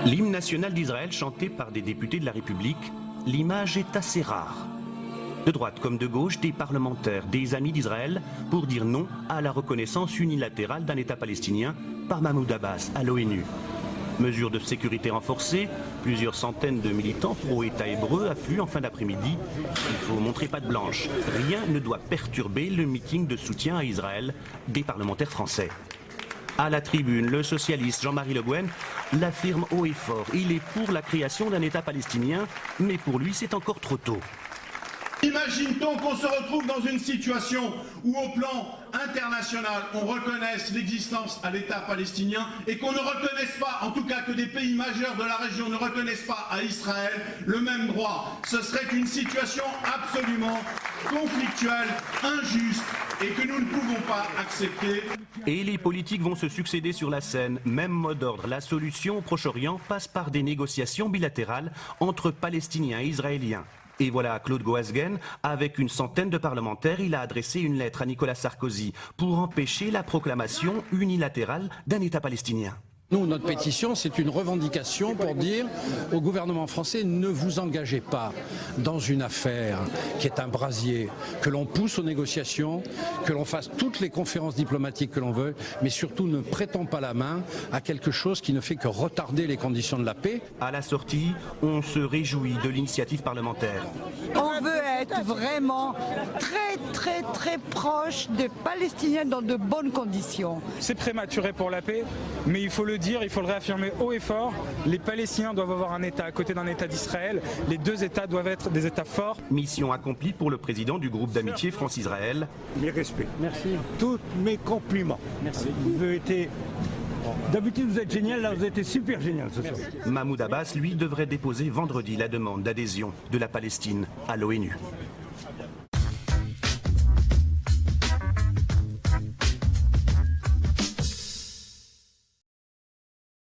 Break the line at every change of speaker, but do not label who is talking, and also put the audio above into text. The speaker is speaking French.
L'hymne national d'Israël chanté par des députés de la République, l'image est assez rare. De droite comme de gauche, des parlementaires, des amis d'Israël, pour dire non à la reconnaissance unilatérale d'un État palestinien par Mahmoud Abbas à l'ONU. Mesures de sécurité renforcées, plusieurs centaines de militants pro-État hébreu affluent en fin d'après-midi. Il faut montrer patte blanche. Rien ne doit perturber le meeting de soutien à Israël des parlementaires français. À la tribune, le socialiste Jean-Marie Le Guen l'affirme haut et fort. Il est pour la création d'un État palestinien, mais pour lui c'est encore trop tôt.
Imagine-t-on qu'on se retrouve dans une situation où au plan international on reconnaisse l'existence à l'État palestinien et qu'on ne reconnaisse pas, en tout cas que des pays majeurs de la région ne reconnaissent pas à Israël le même droit. Ce serait une situation absolument conflictuelle, injuste et que nous ne pouvons pas accepter.
Et les politiques vont se succéder sur la scène. Même mot d'ordre, la solution au Proche-Orient passe par des négociations bilatérales entre Palestiniens et Israéliens. Et voilà Claude Goasguen, avec une centaine de parlementaires, il a adressé une lettre à Nicolas Sarkozy pour empêcher la proclamation unilatérale d'un État palestinien.
Nous, notre pétition, c'est une revendication pour dire au gouvernement français, ne vous engagez pas dans une affaire qui est un brasier, que l'on pousse aux négociations, que l'on fasse toutes les conférences diplomatiques que l'on veut, mais surtout ne prêtons pas la main à quelque chose qui ne fait que retarder les conditions de la paix.
À la sortie, on se réjouit de l'initiative parlementaire.
On veut être vraiment très proche des Palestiniens dans de bonnes conditions.
C'est prématuré pour la paix, mais il faut le dire, il faut le réaffirmer haut et fort, les Palestiniens doivent avoir un État à côté d'un État d'Israël, les deux États doivent être des États forts.
Mission accomplie pour le président du groupe d'amitié France-Israël.
Mes respects.
Merci.
Tous mes compliments.
Merci.
Vous avez été... D'habitude vous êtes génial, là vous avez été super génial ce soir.
Mahmoud Abbas, lui, devrait déposer vendredi la demande d'adhésion de la Palestine à l'ONU.